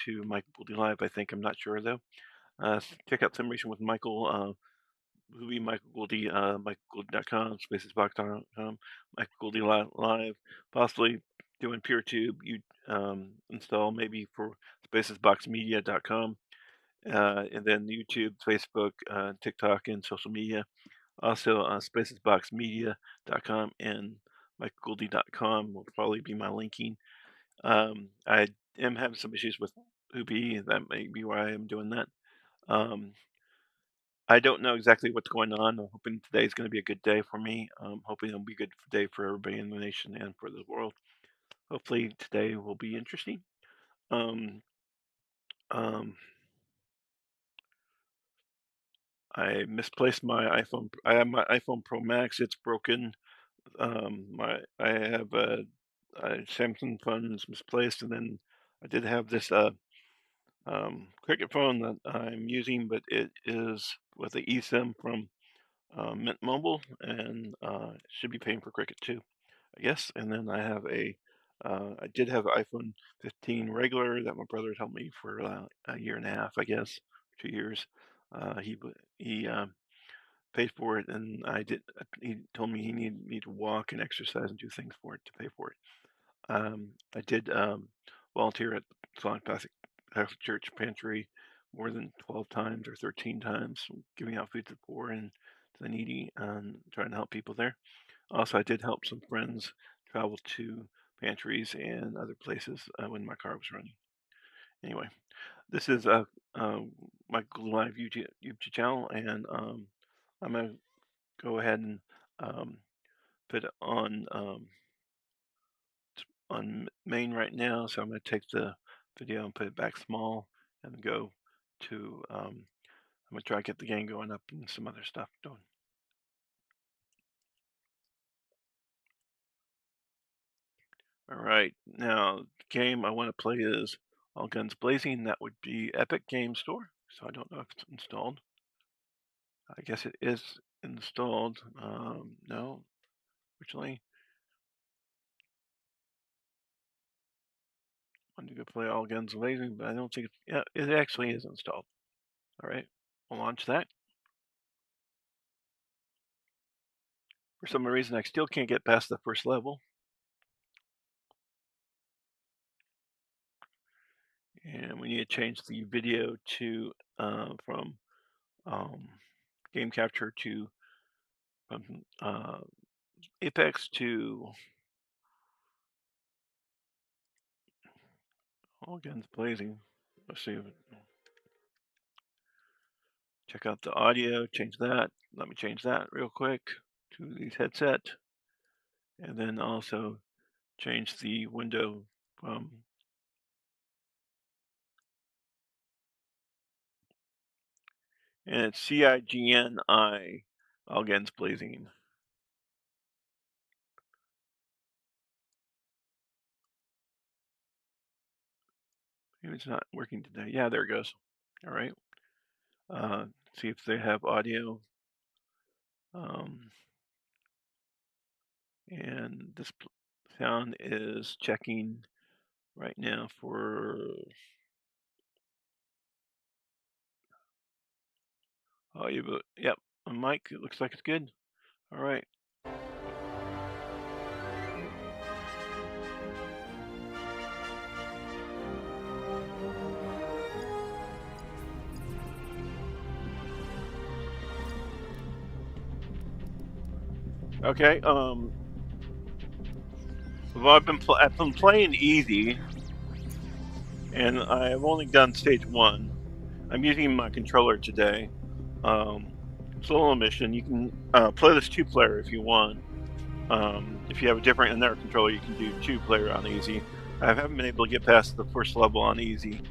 to MichaelGuldeLive, I think. I'm not sure, though. Check out Simracing with Michael. Who be Michael Gulde, MichaelGulde.com, Spacesbox.com, MichaelGuldeLive, possibly doing PeerTube. You install maybe for SpacesboxMedia.com, and then YouTube, Facebook, TikTok, and social media. Also, SpacesboxMedia.com and MichaelGulde.com will probably be my linking. I am having some issues with Hoopy. That may be why I'm doing that. I don't know exactly what's going on. I'm hoping today is going to be a good day for me. Hoping it'll be a good day for everybody in the nation and for the world. Hopefully today will be interesting. Um, um, I misplaced my iPhone. I have my iPhone Pro Max. It's broken. I have a Samsung phone is misplaced, and then I did have this Cricket phone that I'm using, but it is with the eSIM from Mint Mobile, and should be paying for Cricket too, I guess. And then I have I did have an iPhone 15 regular that my brother helped me for a year and a half, I guess, 2 years. He paid for it, and I did. He told me he needed me to walk and exercise and do things for it to pay for it. I did volunteer at Solid Catholic Church Pantry more than 12 times or 13 times, giving out food to the poor and to the needy and trying to help people there. Also, I did help some friends travel to pantries and other places when my car was running. Anyway, this is MichaelGuldeLive YouTube channel, and I'm going to go ahead and put it on main right now, so I'm going to take the video and put it back small and go to, I'm going to try to get the game going up and some other stuff doing. All right, now the game I want to play is All Guns Blazing. That would be Epic Game Store, so I don't know if it's installed. I guess it is installed. No, originally. I want to go play All Guns Blazing, but I don't think yeah, it actually is installed. All right, we'll launch that. For some reason, I still can't get past the first level. And we need to change the video to from game capture to from Apex to All Guns Blazing. Let's see. Check out the audio, change that. Let me change that real quick to these headset. And then also change the window from and it's CIGNI All Guns Blazing. Maybe it's not working today. Yeah, there it goes. All right. See if they have audio. And this sound is checking right now for audio. But yep, a mic. It looks like it's good. All right. Okay. Well, I've been playing easy, and I've only done stage 1. I'm using my controller today. Solo mission. You can play this 2-player if you want. If you have a different in their controller, you can do 2-player on easy. I haven't been able to get past the first level on easy.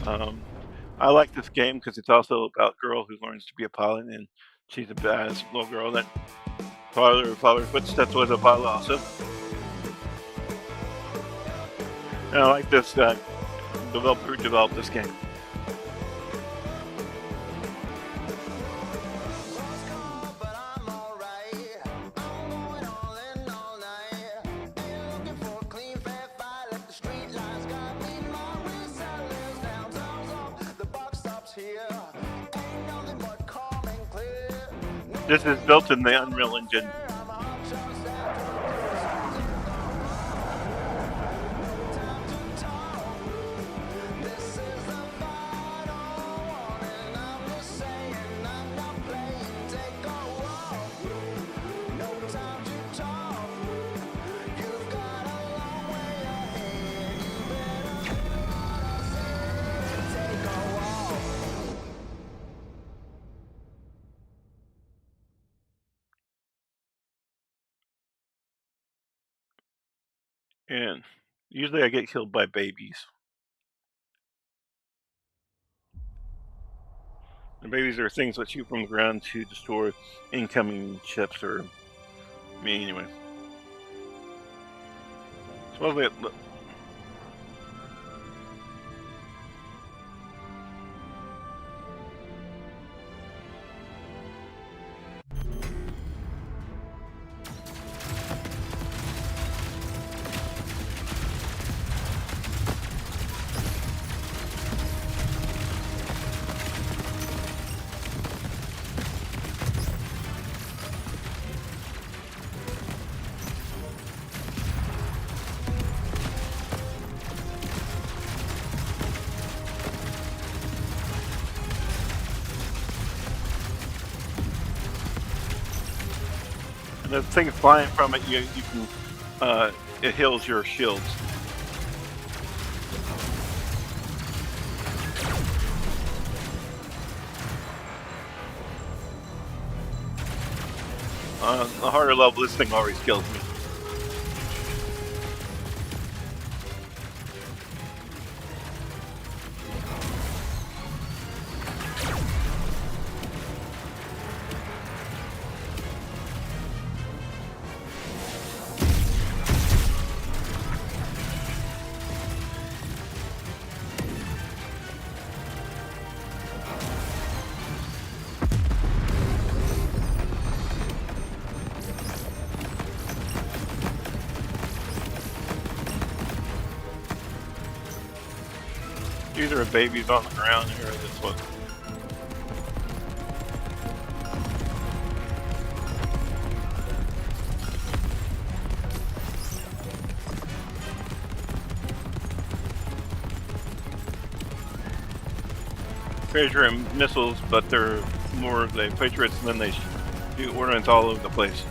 I like this game because it's also about a girl who learns to be a pilot, and she's a badass little girl that followed her footsteps was a pilot also. And I like this developer who developed this game. This is built in the Unreal Engine. And usually I get killed by babies. And babies are things that shoot from the ground to destroy incoming ships or me anyway. Supposedly the thing flying from it, you can it heals your shields. On the harder level, this thing always kills me. These are babies on the ground here. This one. Patriot missiles, but they're more of the Patriots than they shoot ordnance all over the place.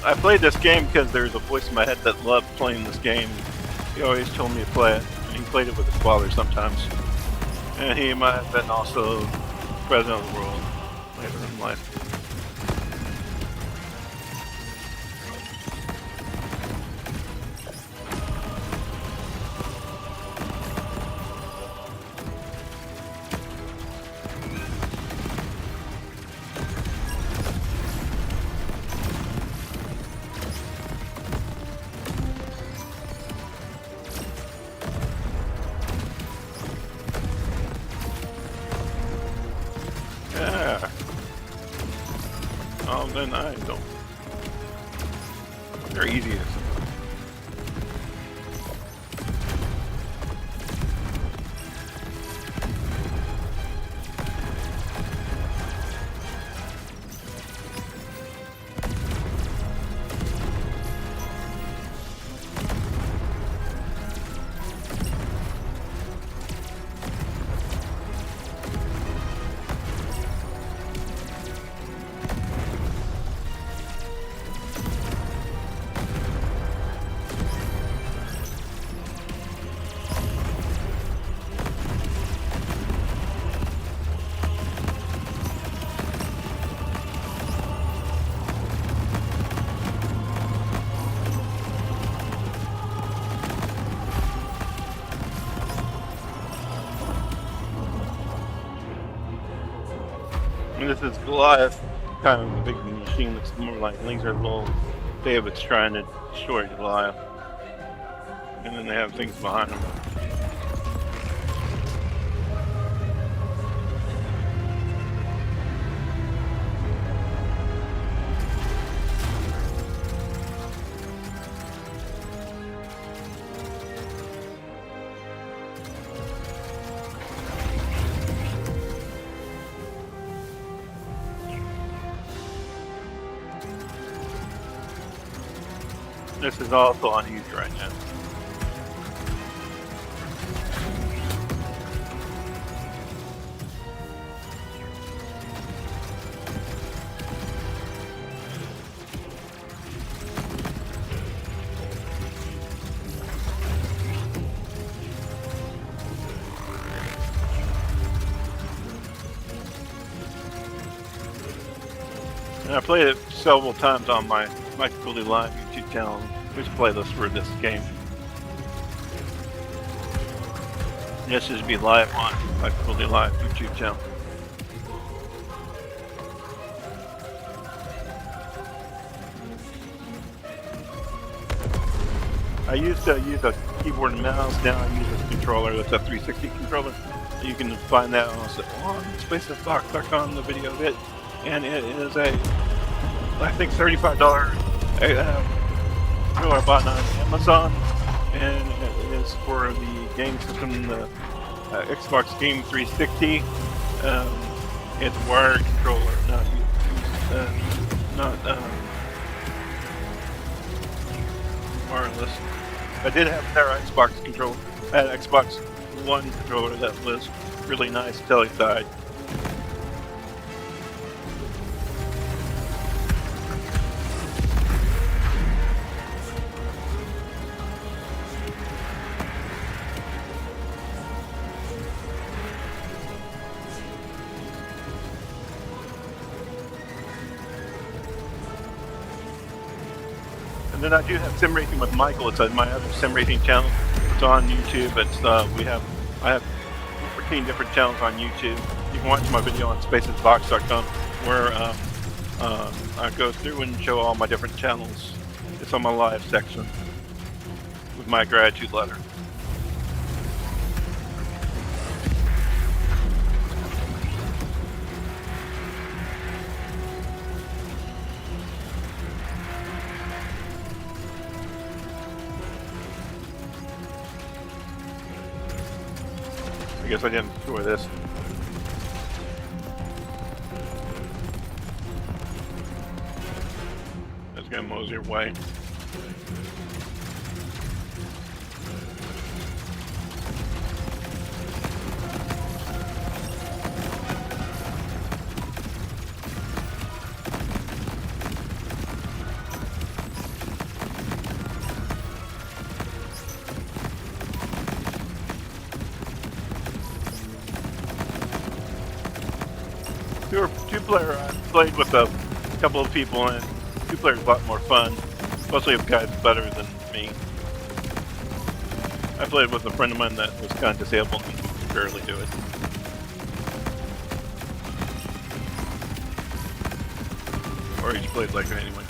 I played this game because there's a voice in my head that loved playing this game. He always told me to play it, and he played it with his father sometimes. And he might have been also president of the world later in life. Then I don't. They're easy. And this is Goliath, kind of a big machine. Looks more like laser little David's trying to destroy Goliath. And then they have things behind them. This is also unused right now. And I played it several times on my MichaelGuldeLive YouTube channel. We just play this for this game. This should be live on MichaelGuldeLive YouTube channel. I used to use a keyboard and mouse. Now I use a controller. That's a 360 controller. You can find that on Spacesbox.com, the video of it. And it is a, I think, $35 controller I bought on Amazon, and it is for the game system, the Xbox Game 360. It's a wired controller, not wireless. I did have their Xbox controller. I had an Xbox One controller that was really nice until it died. And then I do have Sim Racing with Michael. It's my other sim racing channel. It's on YouTube. It's I have 14 different channels on YouTube. You can watch my video on Spacesbox.com, where I go through and show all my different channels. It's on my live section with my gratitude letter. I guess I didn't destroy this. That's gonna mosey away. Two-player, I played with a couple of people, and two-player is a lot more fun, especially if guys better than me. I played with a friend of mine that was kind of disabled and could barely do it. Or he just played like it anyway.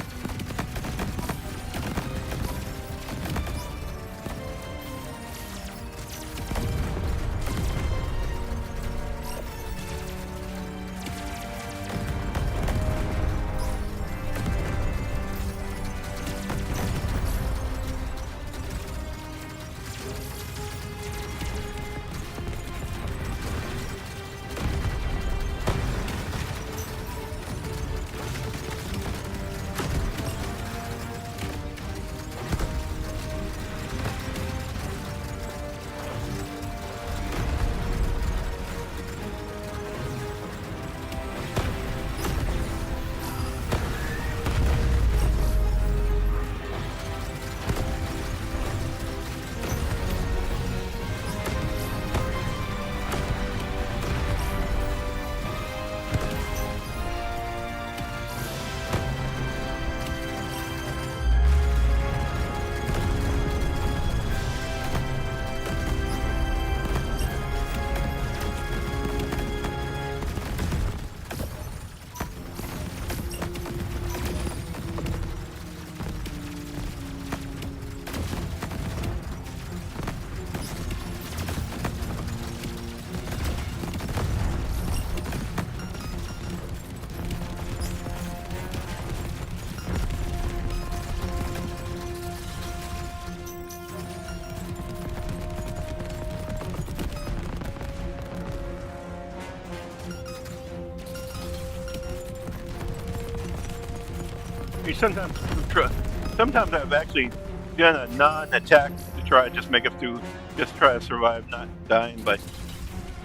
mean, sometimes I've actually done a non-attack to try to just make it through, just try to survive, not dying by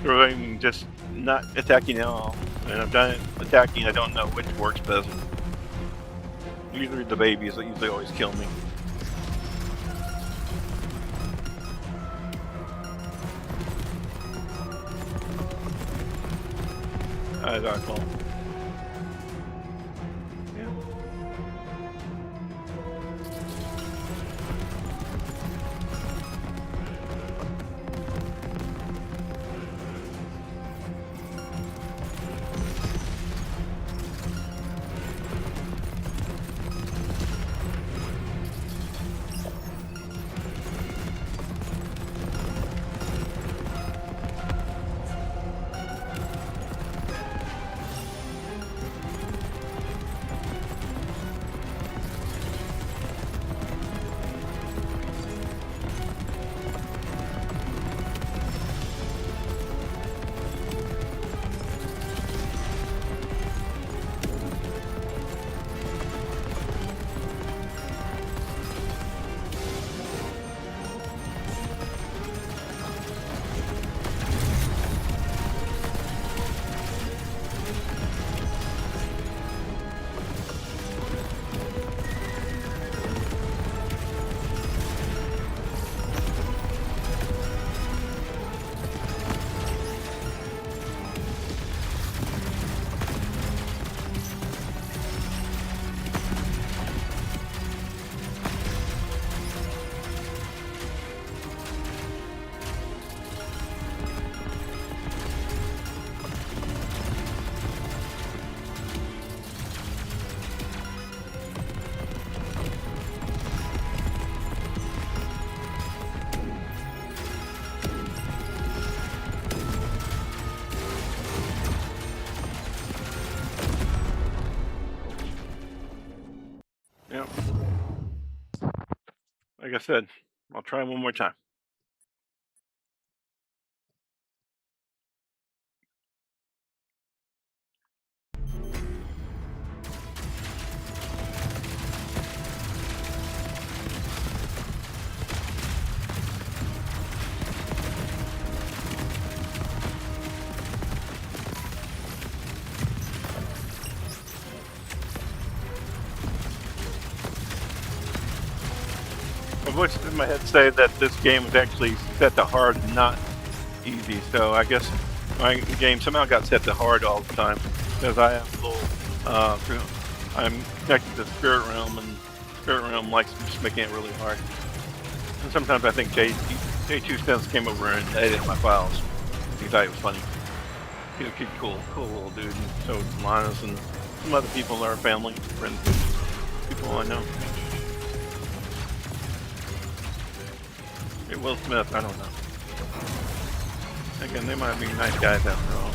surviving, just not attacking at all. And I've done it attacking. I don't know which works best. Usually the babies that usually always kill me. I got call. Yeah. Yep. Like I said, I'll try one more time. My voice in my head say that this game was actually set to hard, not easy. So I guess my game somehow got set to hard all the time because I have a little. I'm connected to the spirit realm, and spirit realm likes just making it really hard. And sometimes I think J2 Sense came over and edited my files. He thought it was funny. He's a cool little dude. And so Linus and some other people are family, friends, people I know. Hey, Will Smith, I don't know. Again, they might be nice guys after all.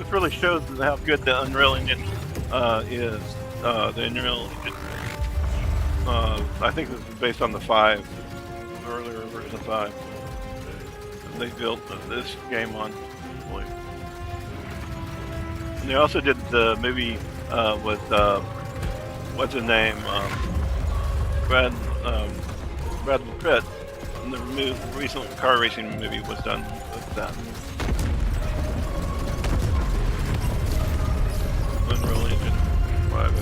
this really shows how good the Unreal Engine is. The Unreal Engine, I think this is based on the 5, the earlier version of 5. And they built this game on. And they also did the movie with what's his name, Brad Pitt. And the recent car racing movie was done with that. Unreal Engine 5.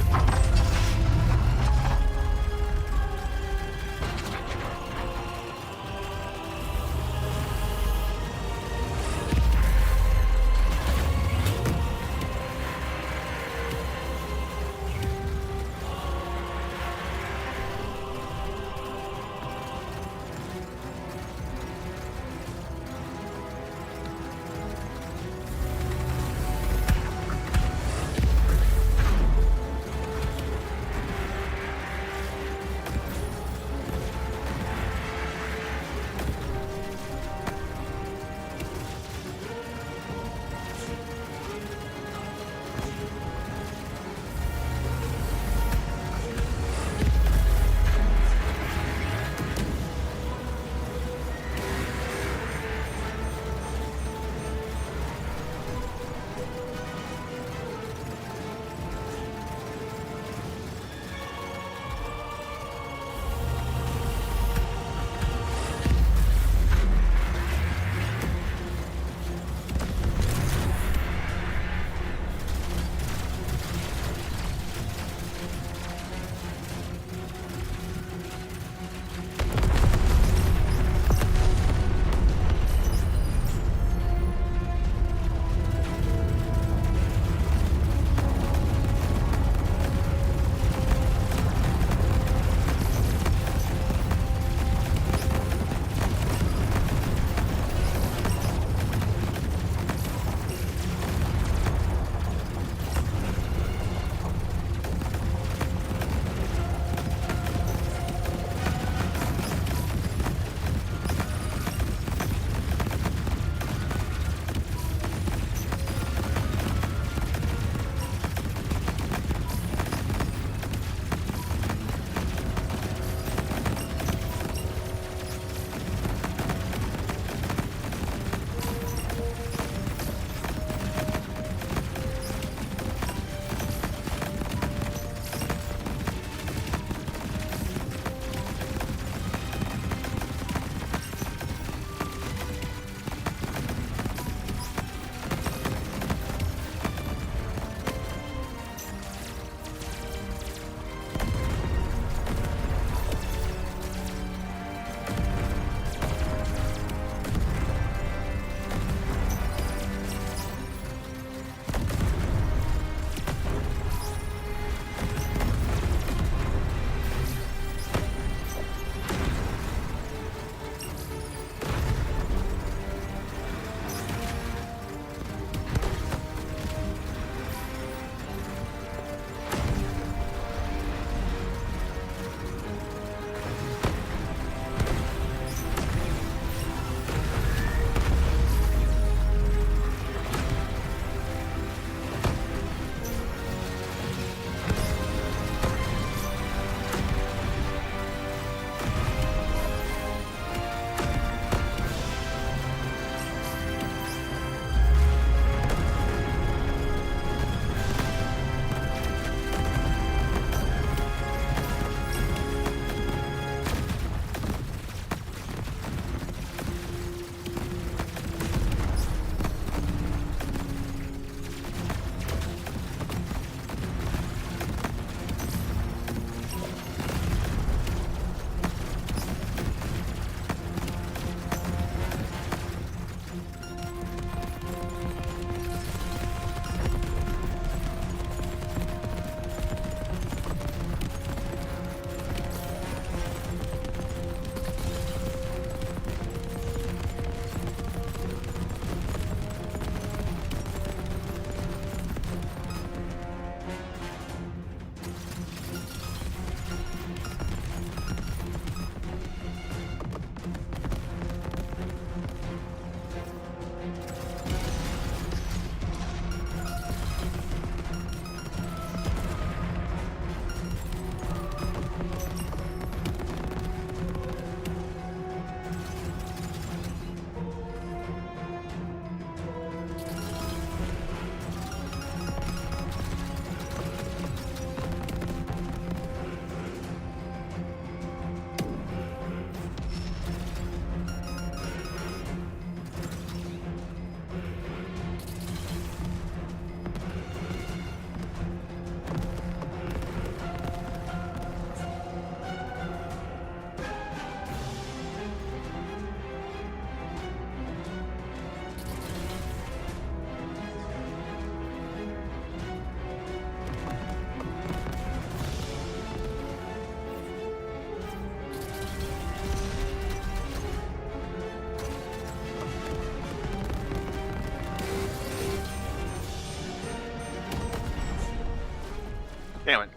Damn it.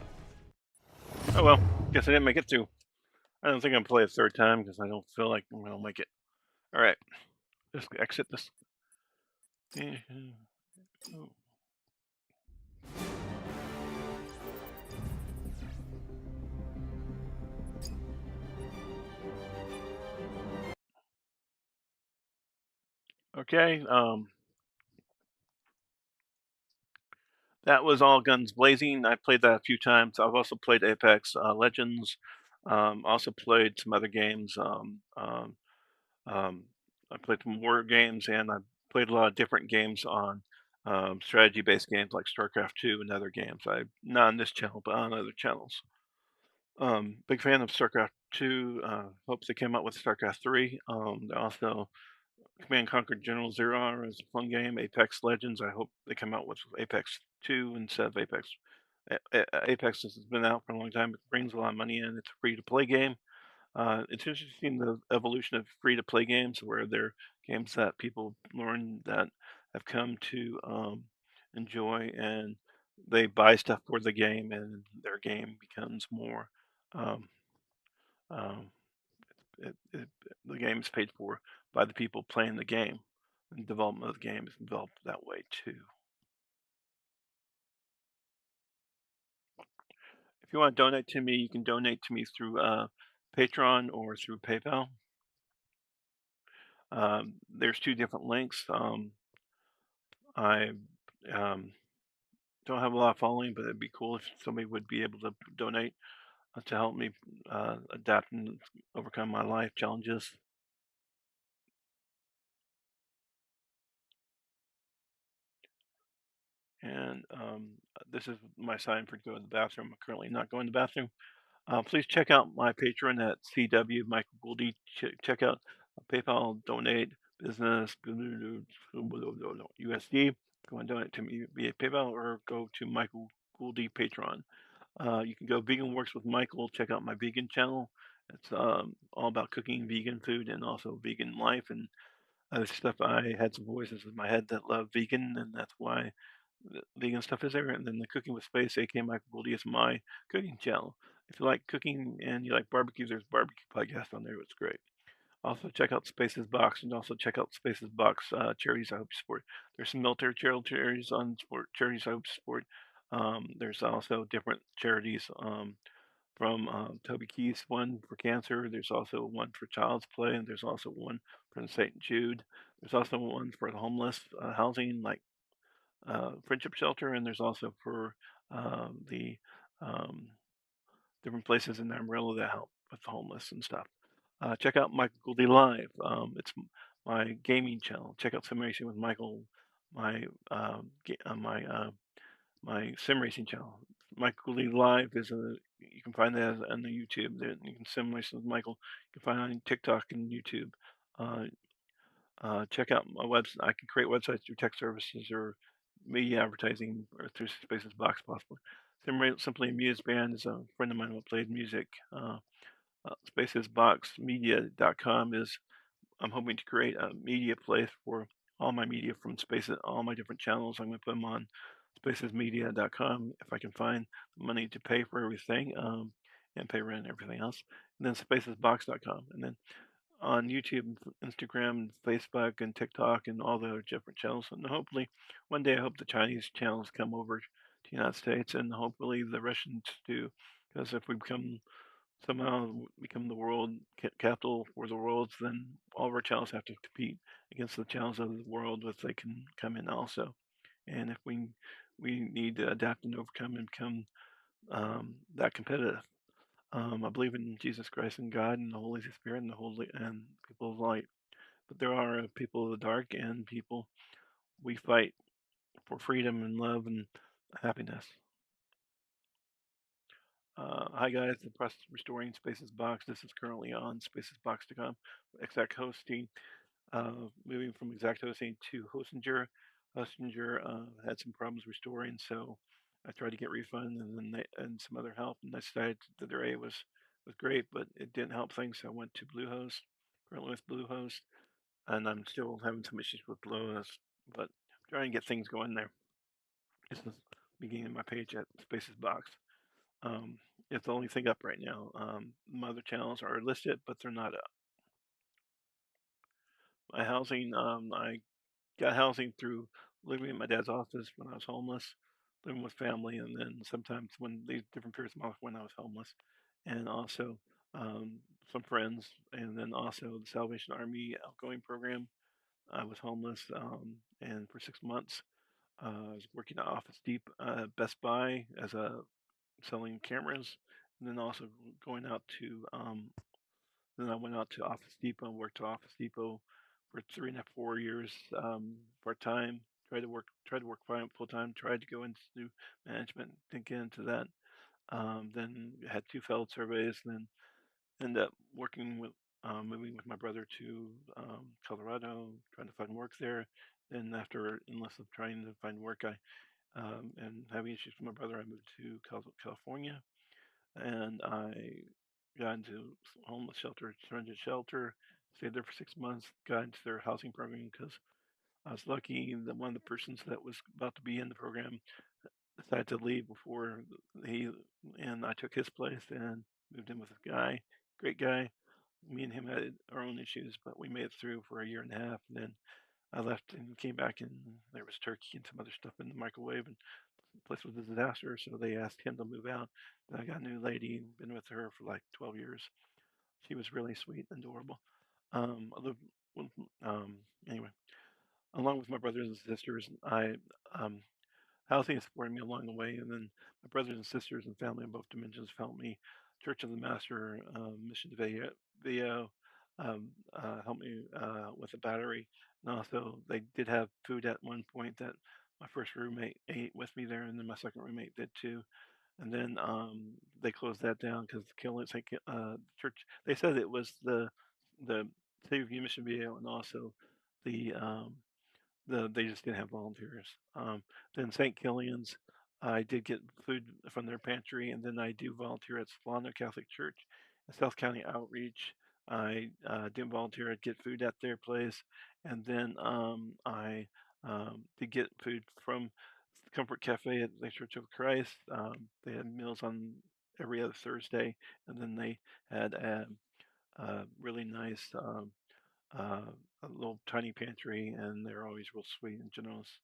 Oh well. Guess I didn't make it through. I don't think I'm gonna play a third time because I don't feel like I'm gonna make it. All right. Just exit this. Oh, okay. That was All Guns Blazing. I played that a few times. I've also played Apex Legends. Also played some other games. Um, I played some war games, and I played a lot of different games on strategy-based games like Starcraft 2 and other games. Not on this channel, but on other channels. Big fan of Starcraft 2. Hopes they came out with Starcraft 3. Also, Command and Conquer General Zero is a fun game. Apex Legends. I hope they come out with Apex 2 instead of Apex. Apex has been out for a long time. It brings a lot of money in. It's a free-to-play game. It's interesting the evolution of free-to-play games, where they're games that people learn that have come to enjoy, and they buy stuff for the game, and their game becomes more. Um, um, the game is paid for by the people playing the game, and development of the game is developed that way too. If you want to donate to me, you can donate to me through Patreon or through PayPal. There's two different links. I um, don't have a lot of following, but it'd be cool if somebody would be able to donate to help me adapt and overcome my life challenges. And this is my sign for to go to the bathroom. I'm currently not going to the bathroom. Please check out my Patreon at CW Michael Gulde. Check out PayPal, donate, business, USD. Go and donate to me via PayPal or go to Michael Gulde Patreon. You can go Vegan Works with Michael. Check out my vegan channel. It's all about cooking vegan food and also vegan life and other stuff. I had some voices in my head that love vegan, and that's why the vegan stuff is there. And then the Cooking with Space, aka Michael Goldie, is my cooking channel. If you like cooking and you like barbecue, there's a barbecue podcast on there. It's great. Also check out Spaces Box and also check out Spaces Box charities I hope you support. There's some military charities on sport charities I hope you support. There's also different charities from Toby Keith's one for cancer. There's also one for Child's Play, and there's also one for St. Jude. There's also one for the homeless housing, like Friendship Shelter, and there's also for the um, different places in Amarillo that help with the homeless and stuff. Check out MichaelGuldeLive. It's my gaming channel. Check out Simracing with Michael, my my sim racing channel. MichaelGuldeLive is a you can find that on the YouTube. You can sim race with Michael. You can find it on TikTok and YouTube. Uh, check out my website. I can create websites through tech services or media advertising or through Spaces Box possibly. Simply Amuse Band is a friend of mine who played music. SpacesBoxMedia.com is I'm hoping to create a media place for all my media from Spaces, all my different channels. I'm going to put them on SpacesMedia.com if I can find money to pay for everything and pay rent and everything else. And then SpacesBox.com. And then on YouTube, Instagram, Facebook, and TikTok, and all the other different channels. And hopefully, one day, I hope the Chinese channels come over to the United States, and hopefully the Russians do, because if we somehow become the world capital for the world, then all of our channels have to compete against the channels of the world if they can come in also. And if we need to adapt and overcome and become that competitive. I believe in Jesus Christ and God and the Holy Spirit and the holy and people of light. But there are people of the dark and people we fight for freedom and love and happiness. Hi guys, the press restoring Spaces Box. This is currently on spacesbox.com. Exact hosting, moving from exact hosting to Hostinger. Hostinger had some problems restoring, so I tried to get refund and then and some other help, and I decided that their A was great, but it didn't help things. So I went to Bluehost, currently with Bluehost, and I'm still having some issues with Bluehost, but I'm trying to get things going there. This is beginning of my page at Spaces Box. Um, it's the only thing up right now. My other channels are listed, but they're not up. My housing, I got housing through living in my dad's office when I was homeless, living with family, and then sometimes when these different periods of my life when I was homeless, and also um, some friends, and then also the Salvation Army outgoing program. I was homeless, and for 6 months, I was working at Best Buy as a selling cameras, and then also going out to then I went out to Office Depot and worked at Office Depot for 3.5, 4 years, part time. Tried to work full time. Tried to go into management. Didn't get into that. Then had two failed surveys. Then ended up moving with my brother to Colorado, trying to find work there. Then after endless of trying to find work, I and having issues with my brother, I moved to California, and I got into homeless shelter, rented shelter, stayed there for 6 months, got into their housing program because I was lucky that one of the persons that was about to be in the program decided to leave before he, and I took his place and moved in with a guy, great guy. Me and him had our own issues, but we made it through for a year and a half. And then I left and came back, and there was turkey and some other stuff in the microwave, and the place was a disaster. So they asked him to move out. Then I got a new lady, been with her for like 12 years. She was really sweet and adorable. I lived with, um, anyway, along with my brothers and sisters, um, housing has supported me along the way, and then my brothers and sisters and family in both dimensions have helped me. Church of the Master, Mission Viejo, helped me with a battery, and also they did have food at one point that my first roommate ate with me there, and then my second roommate did too. And then they closed that down because the killing church. They said it was the City of Mission Viejo, and also the they just didn't have volunteers. Then St. Killian's, I did get food from their pantry, and then I do volunteer at Solano Catholic Church, in South County Outreach. I did volunteer. I'd get food at their place, and then I did get food from Comfort Cafe at the Church of Christ. They had meals on every other Thursday, and then they had a really nice uh, a little tiny pantry, and they're always real sweet and generous.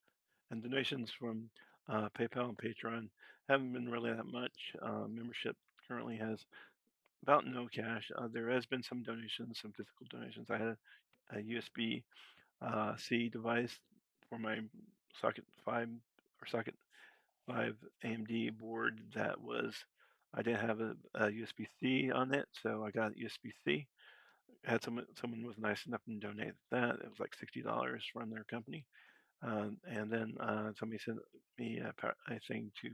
And donations from PayPal and Patreon haven't been really that much. Membership currently has about no cash. There has been some donations, some physical donations. I had a USB C device for my socket 5 socket 5 AMD board that was I didn't have a USB C on it, so I got USB C. Had someone was nice enough to donate that. It was like $60 from their company, and then somebody sent me a thing to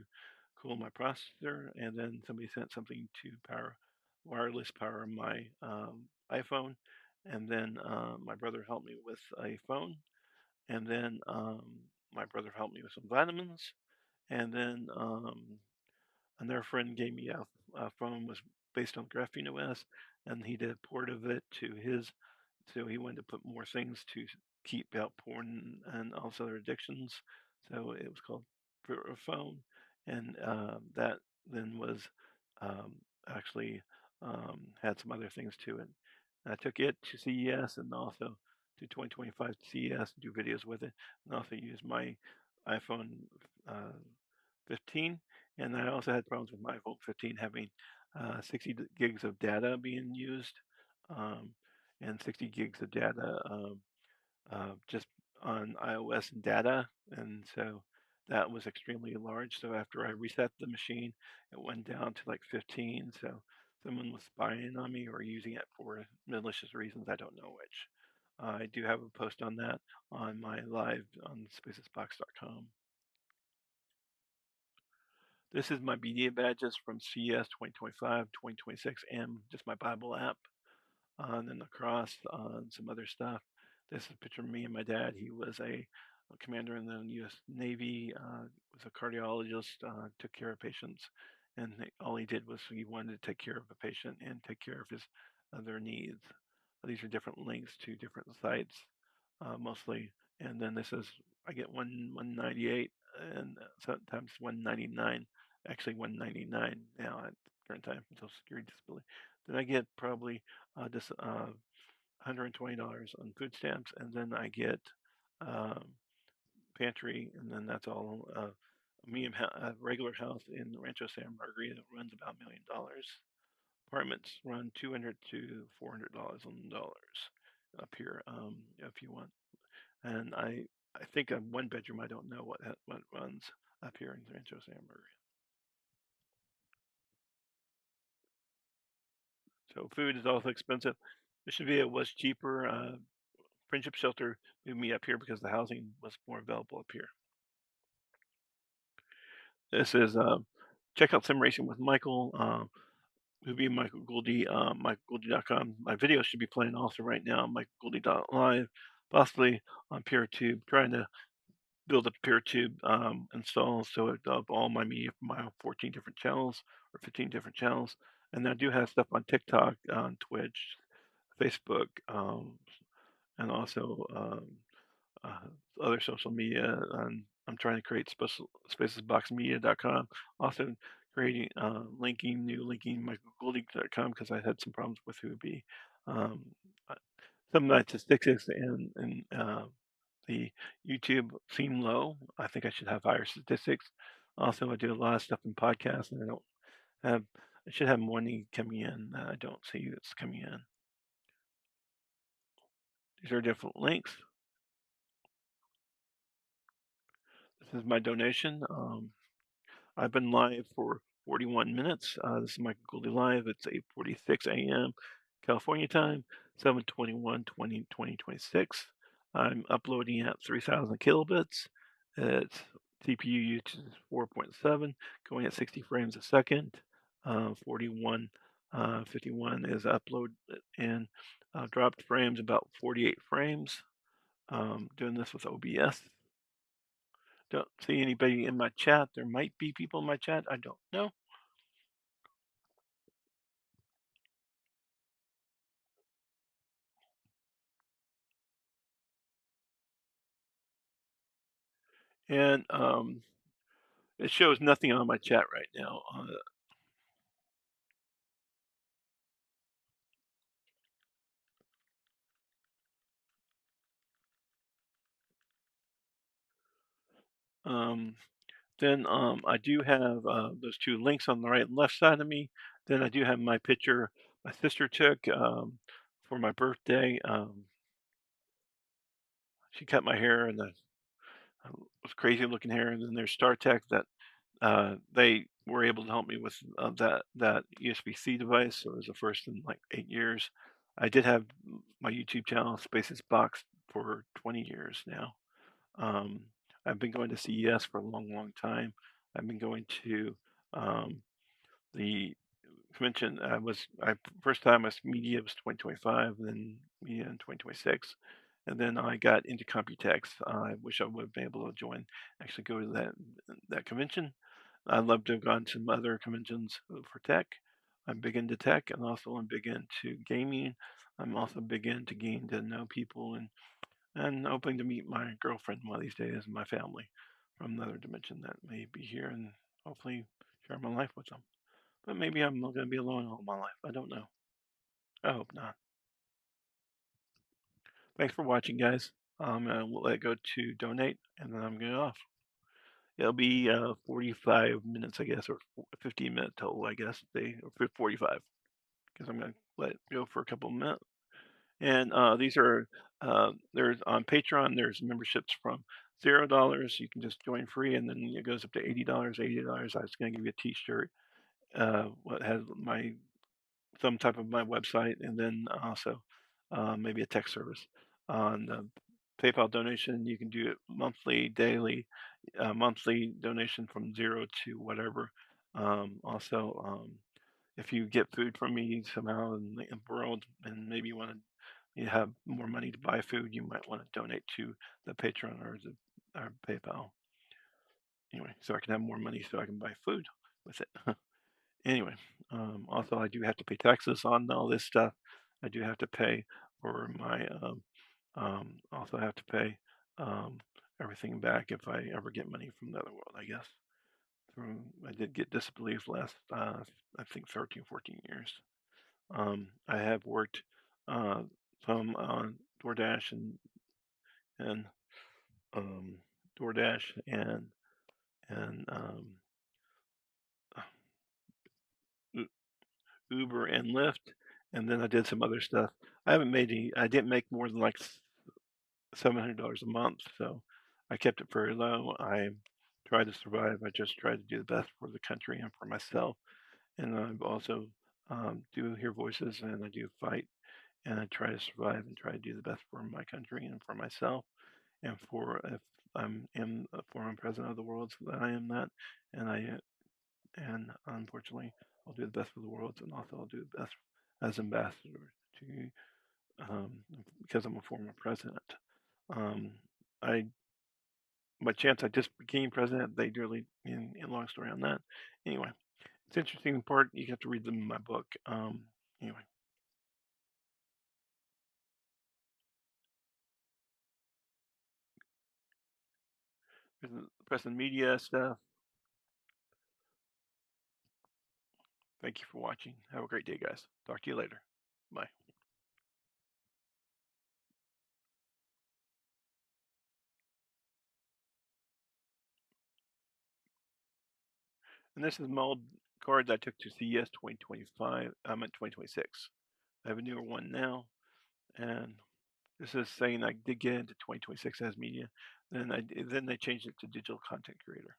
cool my processor, and then somebody sent something to wireless power my iPhone, and then my brother helped me with a phone, and then my brother helped me with some vitamins, and then another friend gave me a phone was based on Graphene OS, and he did a port of it to his. So he wanted to put more things to keep out porn and also their addictions. So it was called phone, and that then was um, actually had some other things to it. And I took it to CES and also to 2025 CES, do videos with it, and also use my iPhone uh, 15. And I also had problems with my iPhone 15 having 60 gigs of data being used, um, and 60 gigs of data just on iOS and data. And so that was extremely large. So after I reset the machine, it went down to like 15. So someone was spying on me or using it for malicious reasons. I don't know which. I do have a post on that on my live on spacesbox.com. This is my media badges from CES 2025, 2026, and just my Bible app. And then the cross, and some other stuff. This is a picture of me and my dad. He was a commander in the U.S. Navy, was a cardiologist, took care of patients, and all he did was he wanted to take care of a patient and take care of their needs. These are different links to different sites, mostly. And then this is I get 198 and sometimes 199 actually 199 now at current time for Social Security disability. Then I get probably just $120 on food stamps, and then I get um, pantry, and then that's all. A regular house in Rancho Santa Margarita runs about $1 million. Apartments run 200 to $400 on the dollars up here, if you want. And I think a one bedroom. I don't know what runs up here in Rancho Santa Margarita. So food is also expensive. It was cheaper. Friendship Shelter moved me up here because the housing was more available up here. This is check out Simracing with Michael. Who be Michael Gulde, MichaelGulde.com. My video should be playing also right now, MichaelGuldeLive, possibly on PeerTube, trying to build a PeerTube install so it does all my media from my 14 different channels or 15 different channels. And I do have stuff on TikTok, on Twitch, Facebook, and also uh, other social media. I'm trying to create spacesboxmedia.com. Also creating linking michaelgulde.com because I had some problems with Hubi. Um, uh, some of my statistics and the YouTube seem low. I think I should have higher statistics. Also, I do a lot of stuff in podcasts, and have. I should have money coming in that I don't see that's coming in. These are different links. This is my donation. I've been live for 41 minutes. This is MichaelGuldeLive. It's 8:46 a.m. California time, 7/21/2026. I'm uploading at 3,000 kilobits. It's CPU usage is 4.7, going at 60 frames a second. 4151 is upload and dropped frames about 48 frames. Doing this with OBS. Don't see anybody in my chat. There might be people in my chat. I don't know. And it shows nothing on my chat right now. Um, then I do have those two links on the right and left side of me. Then I do have my picture my sister took for my birthday. She cut my hair and it was crazy looking hair. And then there's StarTech that they were able to help me with that USB-C device. So it was the first in like 8 years. I did have my YouTube channel, Spacesbox, for 20 years now. Um, I've been going to CES for a long, long time. I've been going to the convention. I first time I was media was 2025, and then media in 2026, and then I got into Computex. I wish I would have been able to join, actually go to that convention. I'd love to have gone to some other conventions for tech. I'm big into tech, and also I'm big into gaming. I'm also big into getting to know people and hoping to meet my girlfriend one of these days and my family from another dimension that may be here and hopefully share my life with them. But maybe I'm not going to be alone all my life. I don't know. I hope not. Thanks for watching, guys. We'll let it go to donate, and then I'm going off. It'll be 45 minutes, I guess, or 15-minute total, I guess. Or 45, because I'm going to let it go for a couple of minutes. And these are there's on Patreon. There's memberships from $0. You can just join free, and then it goes up to $80. $80. I was going to give you a T-shirt. What has my some type of my website, and then also maybe a text service. On the PayPal donation, you can do it monthly, daily, monthly donation from 0 to whatever. Also, if you get food from me somehow in the world, and maybe you have more money to buy food, you might want to donate to the Patreon or PayPal. Anyway, so I can have more money so I can buy food with it. Anyway, also I do have to pay taxes on all this stuff. I do have to pay for my also have to pay um, everything back if I ever get money from the other world, I guess. I did get disbelief last, I think 13, 14 years. I have worked uh, some on DoorDash and um, DoorDash and U- Uber and Lyft, and then I did some other stuff. I haven't made any. I didn't make more than like $700 a month, so I kept it very low. I tried to survive. I just tried to do the best for the country and for myself. And I've also do hear voices and I do fight and I try to survive and try to do the best for my country and for myself and for if I'm in a former president of the world, so that I am that, and and unfortunately I'll do the best for the world and also I'll do the best as ambassador to um, because I'm a former president. Um, I by chance I just became president. They really in long story on that. Anyway, it's interesting part. You have to read them in my book. Anyway, there's the press and media stuff. Thank you for watching. Have a great day, guys. Talk to you later. Bye. And this is my old cards I took to CES 2025. I'm at 2026. I have a newer one now, and this is saying I did get into 2026 as media. Then they changed it to digital content creator.